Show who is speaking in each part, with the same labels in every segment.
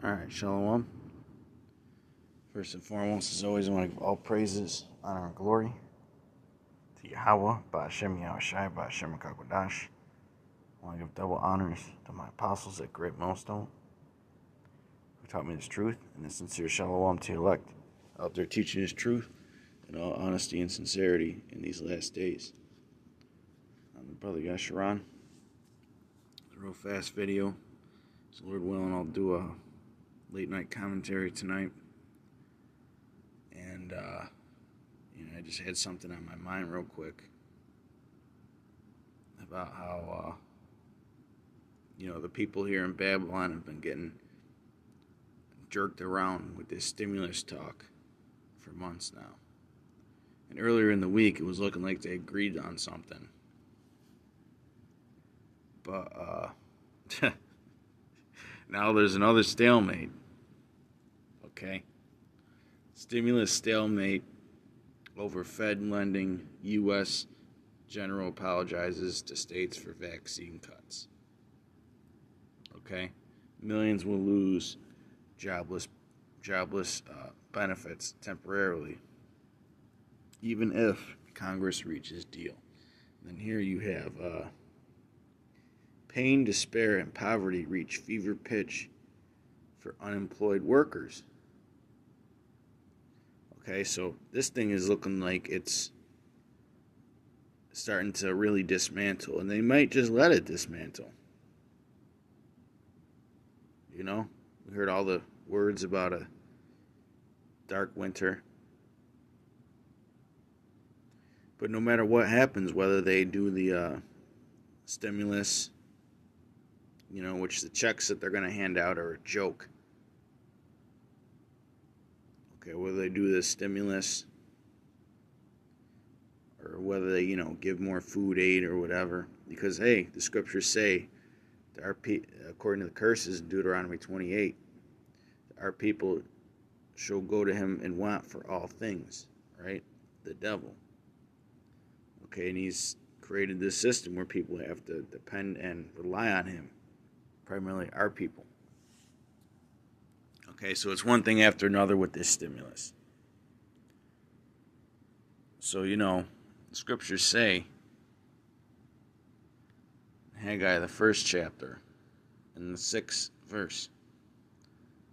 Speaker 1: Alright, Shalom. First and foremost, as always, I want to give all praises, honor, and glory to YAHAWAH, HASHAM, YAHAWASHI, HASHAM, and I want to give double honors to my apostles at GREATMILLSTONE, who taught me this truth, and a sincere Shalom to the elect out there teaching this truth in all honesty and sincerity in these last days. I'm the brother Yasharan. It's a real fast video. So Lord willing, I'll do a late night commentary tonight. And, I just had something on my mind real quick about how, the people here in Babylon have been getting jerked around with this stimulus talk for months now. And earlier in the week, it was looking like they agreed on something. But, now there's another stalemate. Okay? Stimulus stalemate over Fed lending. U.S. General apologizes to states for vaccine cuts. Okay? Millions will lose jobless benefits temporarily, even if Congress reaches deal. And then here you have pain, despair, and poverty reach fever pitch for unemployed workers. Okay, so this thing is looking like it's starting to really dismantle, and they might just let it dismantle. We heard all the words about a dark winter. But no matter what happens, whether they do the stimulus, which the checks that they're going to hand out are a joke. Okay, whether they do the stimulus or whether they, give more food aid or whatever. Because, hey, the scriptures say, according to the curses in Deuteronomy 28, our people shall go to him and want for all things, right? The devil. Okay, and he's created this system where people have to depend and rely on him, primarily our people. Okay, so it's one thing after another with this stimulus. So, the scriptures say, Haggai, the first chapter, in the 6th verse,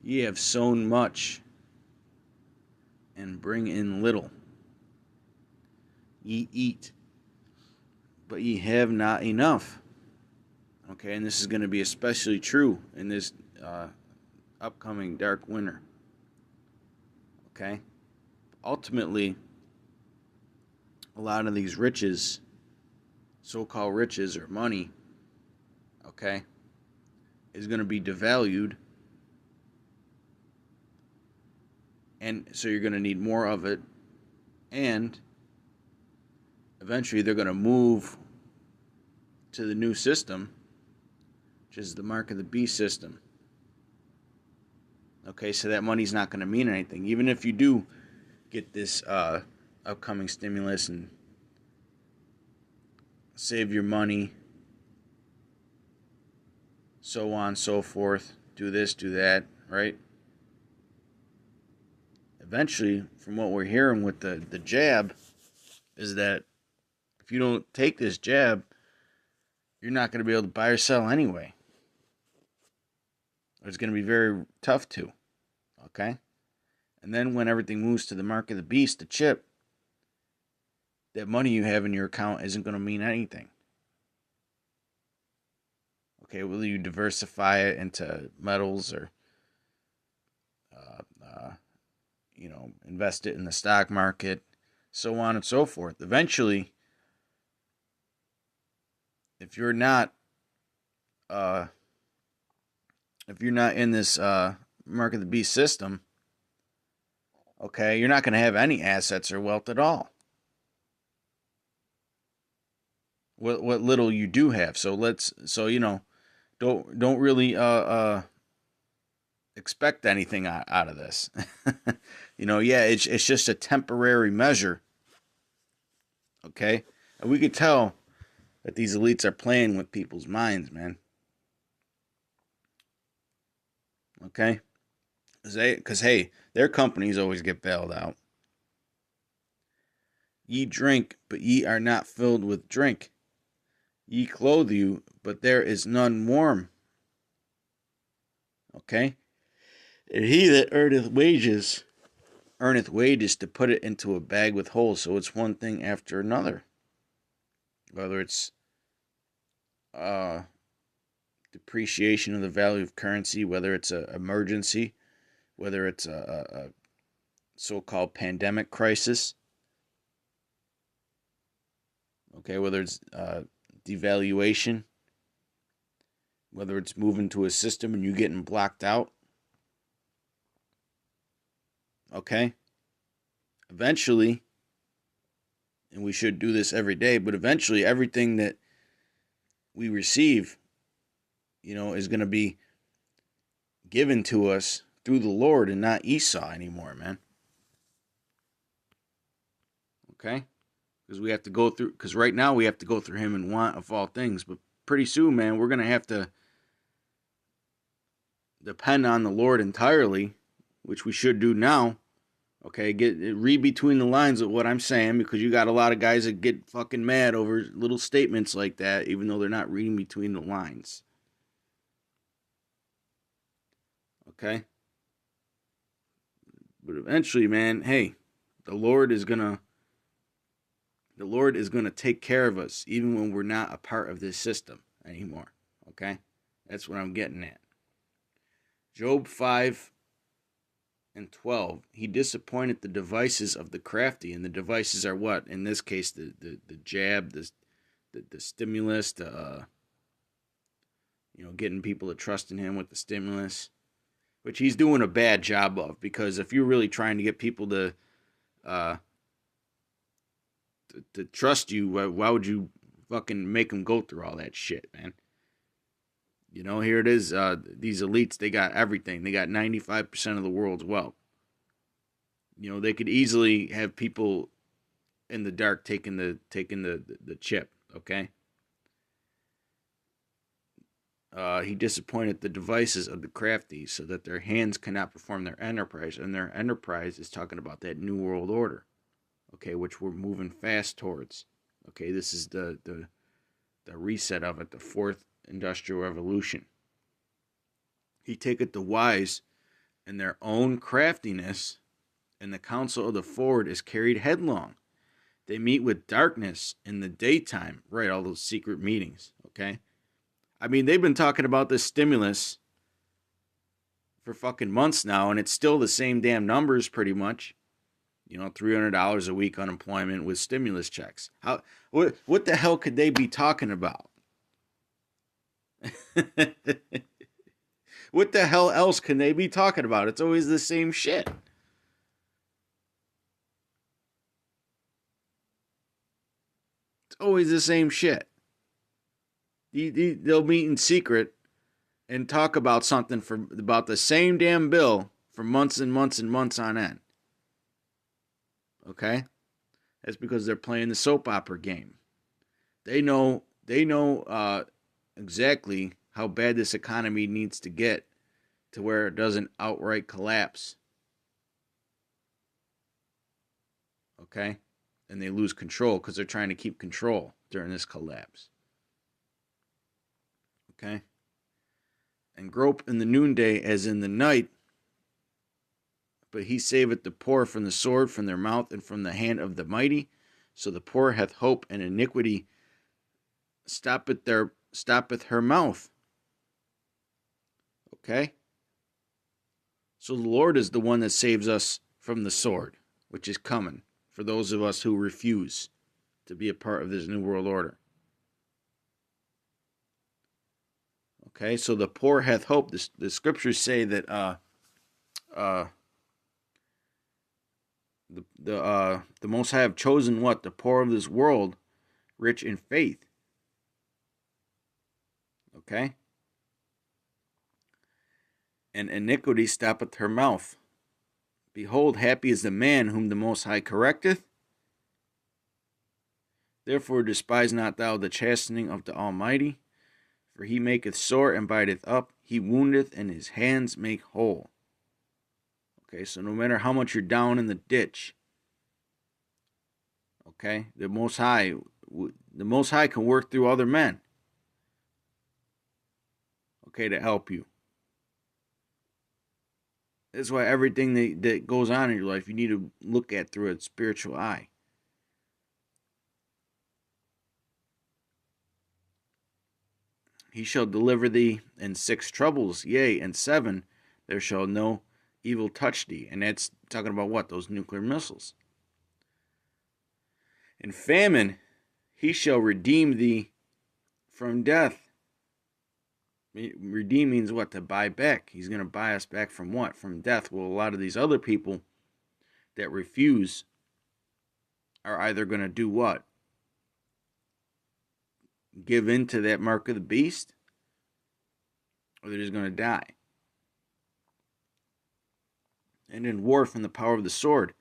Speaker 1: ye have sown much and bring in little. Ye eat, but ye have not enough. Okay, and this is going to be especially true in this upcoming dark winter. Okay? Ultimately, a lot of these riches, so-called riches or money, okay, is going to be devalued. And so you're going to need more of it. And eventually they're going to move to the new system, which is the mark of the beast system. Okay, so that money's not going to mean anything. Even if you do get this upcoming stimulus and save your money, so on, so forth, do this, do that, right? Eventually, from what we're hearing with the jab, is that if you don't take this jab, you're not going to be able to buy or sell anyway. It's going to be very tough to. Okay? And then when everything moves to the mark of the beast, the chip, that money you have in your account isn't going to mean anything. Okay, will you diversify it into metals or, invest it in the stock market, so on and so forth. Eventually, if you're not in this mark of the beast system, okay, you're not going to have any assets or wealth at all. What little you do have. Don't really expect anything out of this. It's just a temporary measure. Okay? And we could tell that these elites are playing with people's minds, man. Okay? Because, hey, their companies always get bailed out. Ye drink, but ye are not filled with drink. Ye clothe you, but there is none warm. Okay? And he that earneth wages to put it into a bag with holes. So it's one thing after another. Whether it's depreciation of the value of currency, whether it's an emergency, whether it's a so-called pandemic crisis, okay, whether it's devaluation, whether it's moving to a system and you getting blocked out, okay, eventually, and we should do this every day, but eventually everything that we receive, is going to be given to us through the Lord and not Esau anymore, man. Okay? Because right now we have to go through him in want of all things, but pretty soon, man, we're going to have to depend on the Lord entirely, which we should do now. Okay, read between the lines of what I'm saying, because you got a lot of guys that get fucking mad over little statements like that, even though they're not reading between the lines. Okay? But eventually, man, hey, the Lord is gonna take care of us, even when we're not a part of this system anymore. Okay? That's what I'm getting at. Job 5:12. He disappointed the devices of the crafty, and the devices are what? In this case, the jab, the stimulus, getting people to trust in him with the stimulus, which he's doing a bad job of, because if you're really trying to get people to trust you, why would you fucking make them go through all that shit, man? Here it is. These elites, they got everything. They got 95% of the world's wealth. They could easily have people in the dark taking the chip. Okay. He disappointed the devices of the crafty, so that their hands cannot perform their enterprise. And their enterprise is talking about that new world order, okay, which we're moving fast towards. Okay, this is the reset of it, the fourth industrial revolution. He taketh the wise in their own craftiness, and the counsel of the forward is carried headlong. They meet with darkness in the daytime. Right, all those secret meetings, okay? I mean, they've been talking about this stimulus for fucking months now, and it's still the same damn numbers pretty much. $300 a week unemployment with stimulus checks. What the hell could they be talking about? What the hell else can they be talking about? It's always the same shit. It's always the same shit. They'll meet in secret and talk about something about the same damn bill for months and months and months on end. Okay? That's because they're playing the soap opera game. They know exactly how bad this economy needs to get to where it doesn't outright collapse. Okay? And they lose control because they're trying to keep control during this collapse. Okay? And grope in the noonday as in the night, but he saveth the poor from the sword, from their mouth, and from the hand of the mighty. So the poor hath hope, and iniquity stoppeth her mouth. Okay? So the Lord is the one that saves us from the sword, which is coming for those of us who refuse to be a part of this new world order. Okay, so the poor hath hope. The scriptures say that the Most High have chosen what? The poor of this world, rich in faith. Okay? And iniquity stoppeth her mouth. Behold, happy is the man whom the Most High correcteth. Therefore despise not thou the chastening of the Almighty, for he maketh sore and biteth up, he woundeth, and his hands make whole. Okay, so no matter how much you're down in the ditch, okay, the Most High can work through other men, okay, to help you. That's why everything that goes on in your life, you need to look at through a spiritual eye. He shall deliver thee in 6 troubles, yea, in 7 there shall no evil touch thee. And that's talking about what? Those nuclear missiles. In famine, he shall redeem thee from death. Redeem means what? To buy back. He's going to buy us back from what? From death. Well, a lot of these other people that refuse are either going to do what? Give in to that mark of the beast, or they're just going to die. And in war from the power of the sword,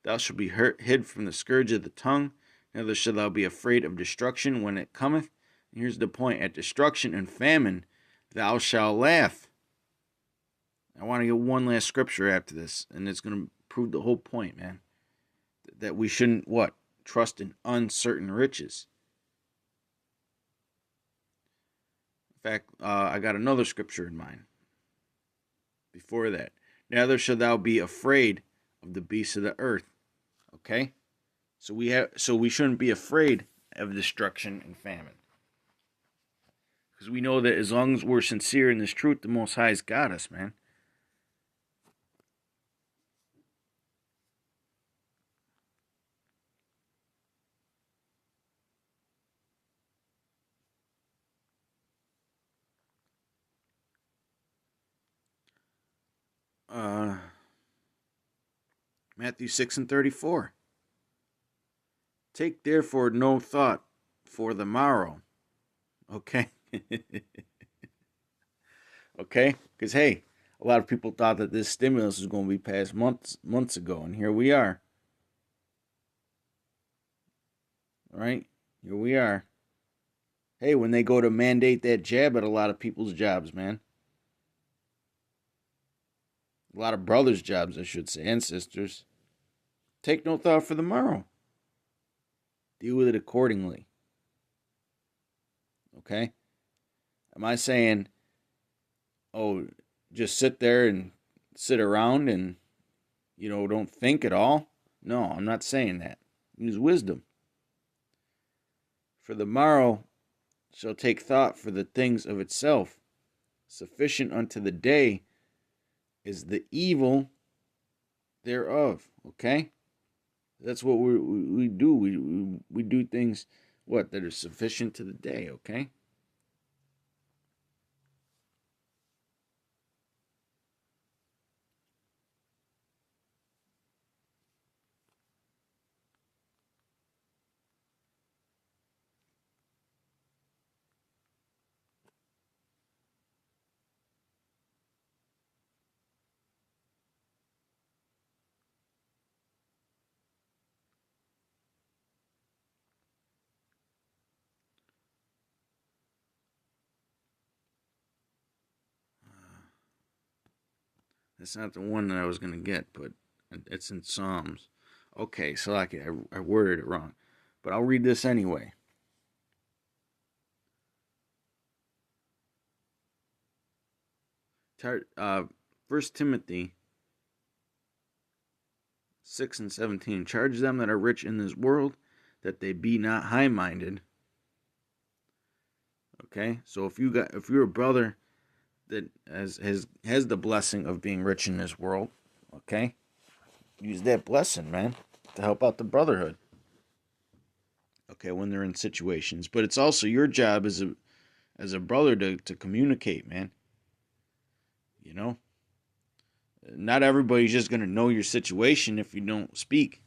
Speaker 1: thou shalt be hid from the scourge of the tongue, neither shalt thou be afraid of destruction when it cometh. And here's the point: at destruction and famine, thou shalt laugh. I want to get one last scripture after this, and it's going to prove the whole point, man. That we shouldn't, what? Trust in uncertain riches. In fact, I got another scripture in mind. Before that, neither shalt thou be afraid of the beasts of the earth. Okay, so we shouldn't be afraid of destruction and famine, because we know that as long as we're sincere in this truth, the Most High's got us, man. Matthew 6:34. Take therefore no thought for the morrow. Okay? Okay? Because, hey, a lot of people thought that this stimulus was going to be passed months ago, and here we are. Right? Here we are. Hey, when they go to mandate that jab at a lot of people's jobs, man. A lot of brothers' jobs, I should say, and sisters. Take no thought for the morrow. Deal with it accordingly. Okay? Am I saying, oh, just sit there and sit around and, don't think at all? No, I'm not saying that. Use wisdom. For the morrow shall take thought for the things of itself. Sufficient unto the day is the evil thereof. Okay? That's what we do. We do things, what, that are sufficient to the day, okay? That's not the one that I was going to get, but it's in Psalms. Okay, so I worded it wrong. But I'll read this anyway. First Timothy 6:17. Charge them that are rich in this world, that they be not high-minded. Okay, so if you're a brother that has the blessing of being rich in this world, okay, use that blessing, man, to help out the brotherhood. Okay, when they're in situations, but it's also your job as a brother to communicate, man. Not everybody's just gonna know your situation if you don't speak.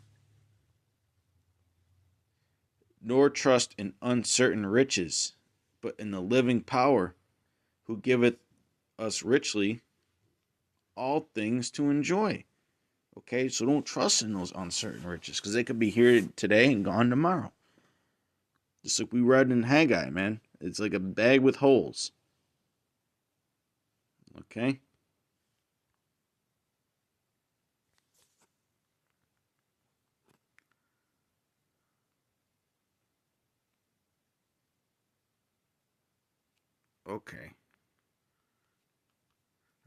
Speaker 1: Nor trust in uncertain riches, but in the living power, who giveth us richly all things to enjoy. Okay, so don't trust in those uncertain riches, because they could be here today and gone tomorrow. Just like we read in Haggai, man. It's like a bag with holes. Okay? Okay.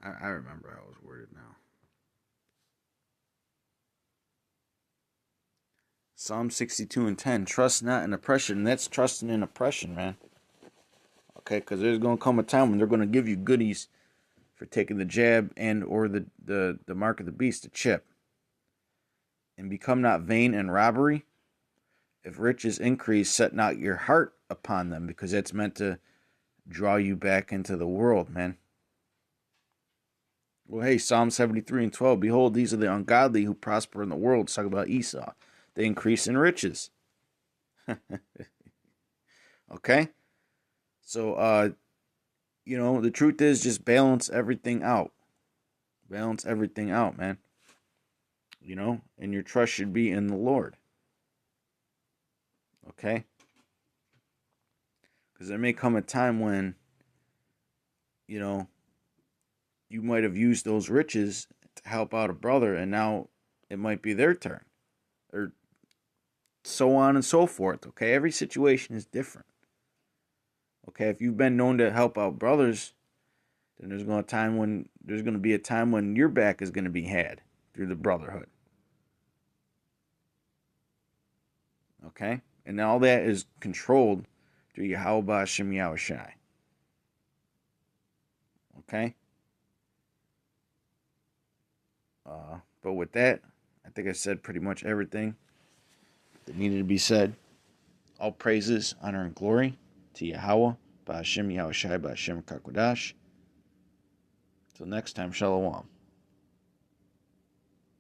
Speaker 1: I remember how it was worded now. Psalm 62 and 10. Trust not in oppression. That's trusting in oppression, man. Okay, because there's going to come a time when they're going to give you goodies for taking the jab and or the mark of the beast, the chip. And become not vain in robbery. If riches increase, set not your heart upon them, because that's meant to draw you back into the world, man. Well, hey, Psalm 73 and 12. Behold, these are the ungodly who prosper in the world. Let's talk about Esau. They increase in riches. Okay? So, the truth is just balance everything out. Balance everything out, man. And your trust should be in the Lord. Okay? Because there may come a time when, you might have used those riches to help out a brother, and now it might be their turn. Or so on and so forth. Okay? Every situation is different. Okay? If you've been known to help out brothers, then there's going to be a time when your back is going to be had through the brotherhood. Okay? And all that is controlled through YAHAWAH HASHAM YAHAWASHI. Okay? But with that, I think I said pretty much everything that needed to be said. All praises, honor, and glory to Yahawah, HASHAM YAHAWASHI, HASHAM Kakwadash. Till next time, Shalom.